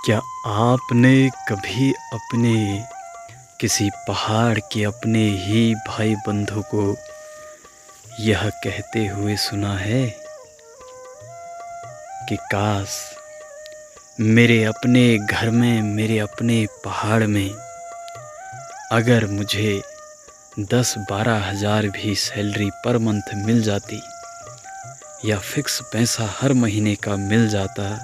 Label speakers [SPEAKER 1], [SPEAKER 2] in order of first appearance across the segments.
[SPEAKER 1] क्या आपने कभी अपने किसी पहाड़ के अपने ही भाई बंधु को यह कहते हुए सुना है कि काश मेरे अपने घर में, मेरे अपने पहाड़ में अगर मुझे 10-12 हज़ार भी सैलरी पर मंथ मिल जाती या फिक्स पैसा हर महीने का मिल जाता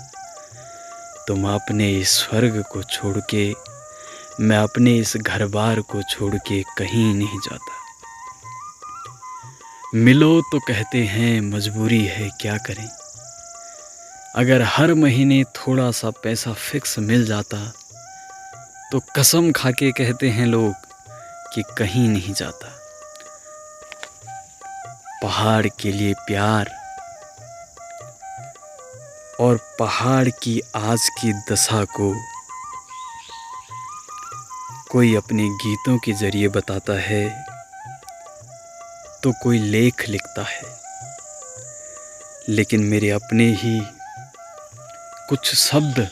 [SPEAKER 1] तो मैं अपने इस स्वर्ग को छोड़ के, मैं अपने इस घर बार को छोड़ के कहीं नहीं जाता। मिलो तो कहते हैं मजबूरी है, क्या करें। अगर हर महीने थोड़ा सा पैसा फिक्स मिल जाता तो कसम खा के कहते हैं लोग कि कहीं नहीं जाता। पहाड़ के लिए प्यार और पहाड़ की आज की दशा को कोई अपने गीतों के जरिए बताता है तो कोई लेख लिखता है, लेकिन मेरे अपने ही कुछ शब्द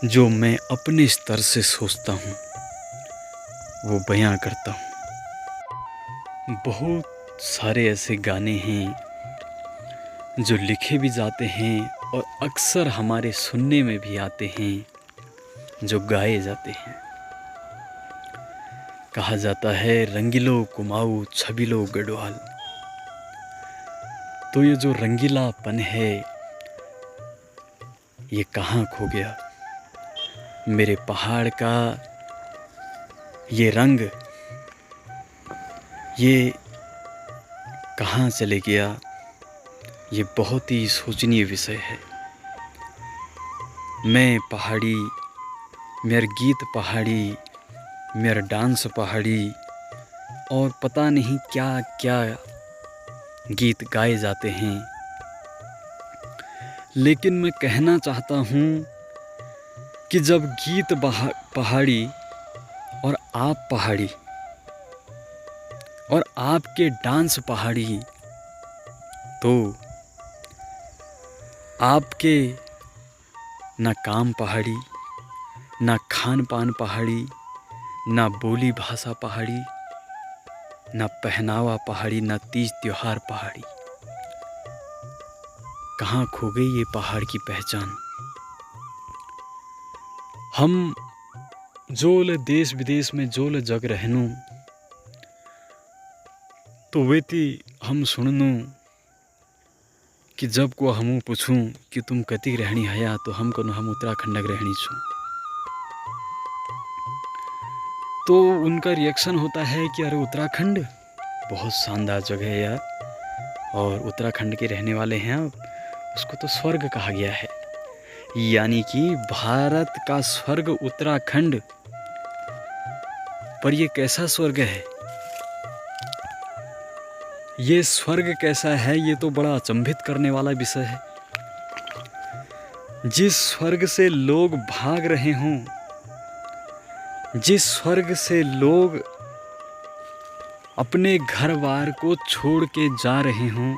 [SPEAKER 1] जो मैं अपने स्तर से सोचता हूँ वो बयां करता हूँ। बहुत सारे ऐसे गाने हैं जो लिखे भी जाते हैं और अक्सर हमारे सुनने में भी आते हैं, जो गाए जाते हैं। कहा जाता है रंगीलो कुमाऊं छबिलो गढ़वाल। तो ये जो रंगीलापन है ये कहाँ खो गया? मेरे पहाड़ का ये रंग ये कहाँ चले गया? ये बहुत ही सोचनीय विषय है। मैं पहाड़ी, मेरा गीत पहाड़ी, मेरा डांस पहाड़ी और पता नहीं क्या क्या गीत गाए जाते हैं, लेकिन मैं कहना चाहता हूँ कि जब गीत पहाड़ी और आप पहाड़ी और आपके डांस पहाड़ी, तो आपके ना काम पहाड़ी, ना खान पान पहाड़ी, ना बोली भाषा पहाड़ी, ना पहनावा पहाड़ी, ना तीज त्योहार पहाड़ी। कहाँ खो गई ये पहाड़ की पहचान? हम जोल देश विदेश में जोल जग रहनू तो वेती हम सुननू कि जब को हमू पूछूं कि तुम कति रहनी हया तो हम कहूँ हम उत्तराखंड रहनी छूं। तो उनका रिएक्शन होता है कि अरे उत्तराखंड बहुत शानदार जगह है यार, और उत्तराखंड के रहने वाले हैं आप, उसको तो स्वर्ग कहा गया है। यानी कि भारत का स्वर्ग उत्तराखंड। पर ये कैसा स्वर्ग है? ये स्वर्ग कैसा है, ये तो बड़ा अचंभित करने वाला विषय है। जिस स्वर्ग से लोग भाग रहे हों, जिस स्वर्ग से लोग अपने घर बार को छोड़ के जा रहे हों,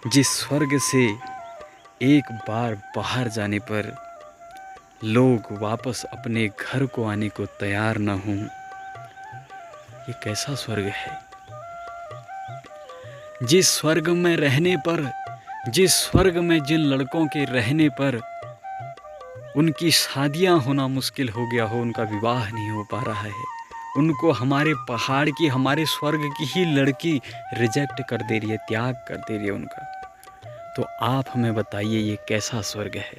[SPEAKER 1] जिस स्वर्ग से एक बार बाहर जाने पर लोग वापस अपने घर को आने को तैयार न हों, ये कैसा स्वर्ग है? जिस स्वर्ग में रहने पर, जिस स्वर्ग में जिन लड़कों के रहने पर उनकी शादियां होना मुश्किल हो गया हो, उनका विवाह नहीं हो पा रहा है, उनको हमारे पहाड़ की, हमारे स्वर्ग की ही लड़की रिजेक्ट कर दे रही है, त्याग कर दे रही है उनका, तो आप हमें बताइए ये कैसा स्वर्ग है?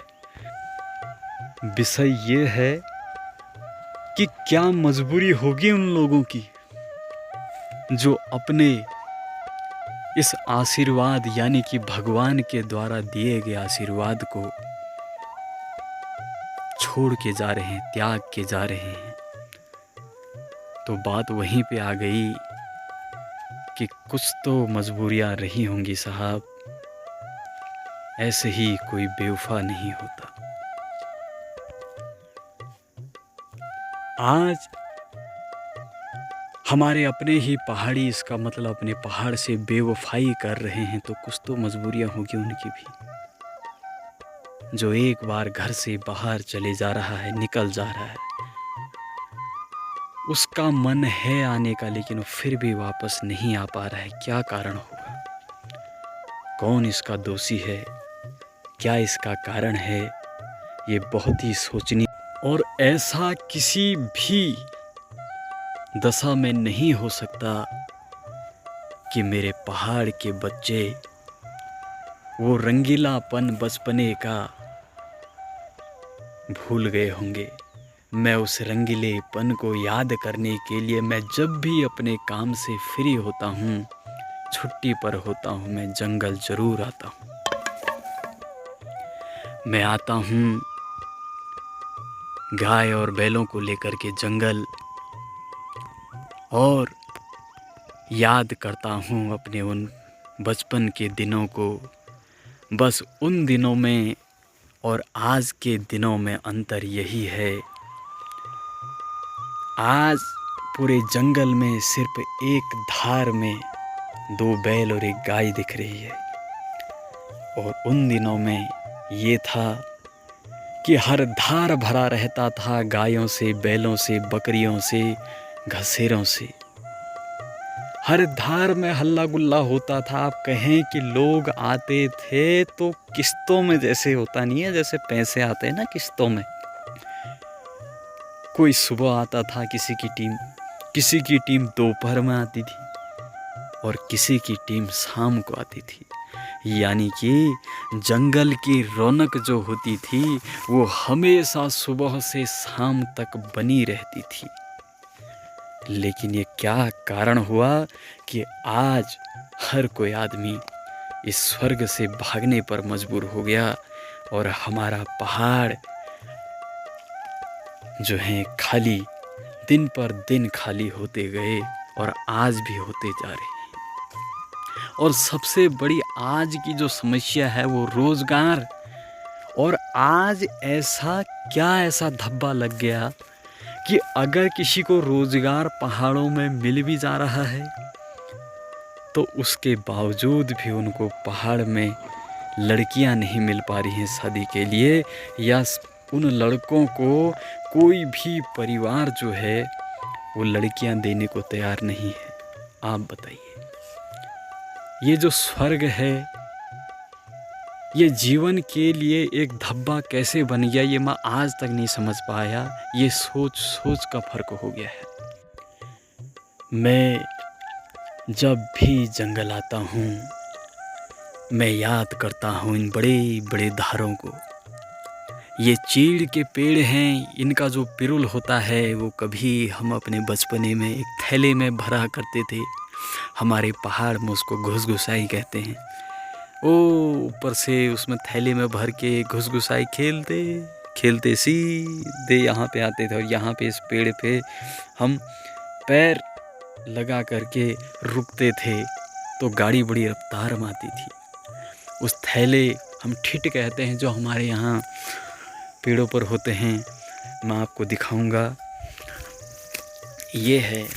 [SPEAKER 1] विषय ये है कि क्या मजबूरी होगी उन लोगों की जो अपने इस आशीर्वाद यानी कि भगवान के द्वारा दिए गए आशीर्वाद को छोड़ के जा रहे हैं, त्याग के जा रहे हैं। तो बात वहीं पे आ गई कि कुछ तो मजबूरियां रही होंगी साहब, ऐसे ही कोई बेवफा नहीं होता। आज हमारे अपने ही पहाड़ी, इसका मतलब अपने पहाड़ से बेवफाई कर रहे हैं, तो कुछ तो मजबूरियां होगी उनकी भी। जो एक बार घर से बाहर चले जा रहा है, निकल जा रहा है, उसका मन है आने का लेकिन वो फिर भी वापस नहीं आ पा रहा है। क्या कारण होगा? कौन इसका दोषी है? क्या इसका कारण है? ये बहुत ही सोचनीय। और ऐसा किसी भी दशा में नहीं हो सकता कि मेरे पहाड़ के बच्चे वो रंगीलापन बचपने का भूल गए होंगे। मैं उस रंगीलेपन को याद करने के लिए मैं जब भी अपने काम से फ्री होता हूँ, छुट्टी पर होता हूँ, मैं जंगल ज़रूर आता हूँ। मैं आता हूँ गाय और बैलों को लेकर के जंगल, और याद करता हूँ अपने उन बचपन के दिनों को। बस उन दिनों में और आज के दिनों में अंतर यही है, आज पूरे जंगल में सिर्फ एक धार में 2 बैल और 1 गाय दिख रही है। और उन दिनों में ये था कि हर धार भरा रहता था गायों से, बैलों से, बकरियों से, घसेरों से। हर धार में हल्ला गुल्ला होता था। आप कहें कि लोग आते थे तो किस्तों में, जैसे होता नहीं है, जैसे पैसे आते हैं ना किस्तों में। कोई सुबह आता था किसी की टीम दोपहर में आती थी और किसी की टीम शाम को आती थी। यानी कि जंगल की रौनक जो होती थी वो हमेशा सुबह से शाम तक बनी रहती थी। लेकिन ये क्या कारण हुआ कि आज हर कोई आदमी इस स्वर्ग से भागने पर मजबूर हो गया और हमारा पहाड़ जो है खाली, दिन पर दिन खाली होते गए और आज भी होते जा रहे हैं। और सबसे बड़ी आज की जो समस्या है वो रोजगार। और आज ऐसा धब्बा लग गया कि अगर किसी को रोजगार पहाड़ों में मिल भी जा रहा है तो उसके बावजूद भी उनको पहाड़ में लड़कियां नहीं मिल पा रही हैं शादी के लिए, या उन लड़कों को कोई भी परिवार जो है वो लड़कियां देने को तैयार नहीं है। आप बताइए, ये जो स्वर्ग है ये जीवन के लिए एक धब्बा कैसे बन गया, ये मैं आज तक नहीं समझ पाया। ये सोच का फर्क हो गया है। मैं जब भी जंगल आता हूँ मैं याद करता हूँ इन बड़े बड़े धारों को। ये चीड़ के पेड़ हैं, इनका जो पिरुल होता है वो कभी हम अपने बचपने में एक थैले में भरा करते थे। हमारे पहाड़ में उसको घुसघुसाई कहते हैं। ओ ऊपर से उसमें थैले में भर के घुसघुसाई खेलते खेलते सीधे यहाँ पे आते थे और यहाँ पे इस पेड़ पे हम पैर लगा करके रुकते थे तो गाड़ी बड़ी रफ्तार में आती थी। उस थैले हम ठिठ कहते हैं जो हमारे यहाँ पेड़ों पर होते हैं। मैं आपको दिखाऊंगा। ये है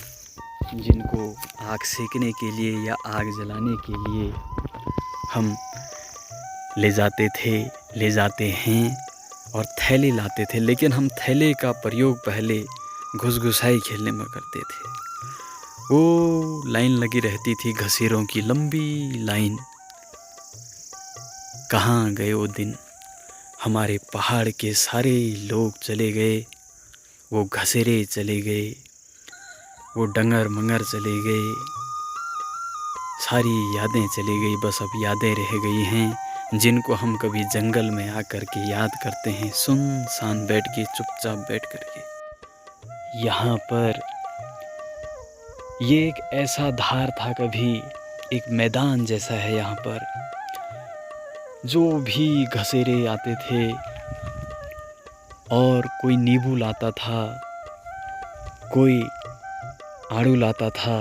[SPEAKER 1] जिनको आग सेकने के लिए या आग जलाने के लिए हम ले जाते हैं और थैले लाते थे। लेकिन हम थैले का प्रयोग पहले घुसघुसाई खेलने में करते थे। वो लाइन लगी रहती थी, घसीरों की लंबी लाइन। कहाँ गए वो दिन? हमारे पहाड़ के सारे लोग चले गए, वो घसेरे चले गए, वो डंगर मंगर चले गए, सारी यादें चली गई। बस अब यादें रह गई हैं जिनको हम कभी जंगल में आकर के याद करते हैं, सुनसान बैठ के, चुपचाप बैठ करके। यहाँ पर ये एक ऐसा धार था, कभी एक मैदान जैसा है यहाँ पर। जो भी घसेरे आते थे और कोई नींबू लाता था, कोई आड़ू लाता था,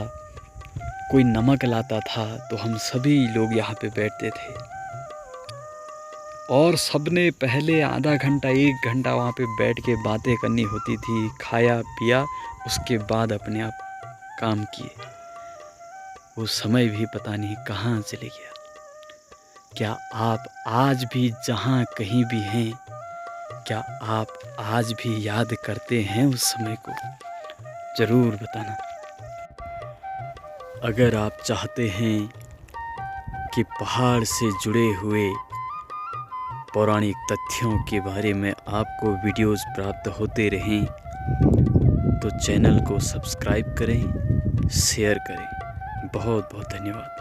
[SPEAKER 1] कोई नमक लाता था, तो हम सभी लोग यहाँ पे बैठते थे और सबने पहले आधा घंटा 1 घंटा वहाँ पे बैठ के बातें करनी होती थी। खाया पिया, उसके बाद अपने आप काम किए। वो समय भी पता नहीं कहाँ चले गया। क्या आप आज भी जहाँ कहीं भी हैं, क्या आप आज भी याद करते हैं उस समय को? ज़रूर बताना। अगर आप चाहते हैं कि पहाड़ से जुड़े हुए पौराणिक तथ्यों के बारे में आपको वीडियोस प्राप्त होते रहें तो चैनल को सब्सक्राइब करें, शेयर करें। बहुत बहुत धन्यवाद।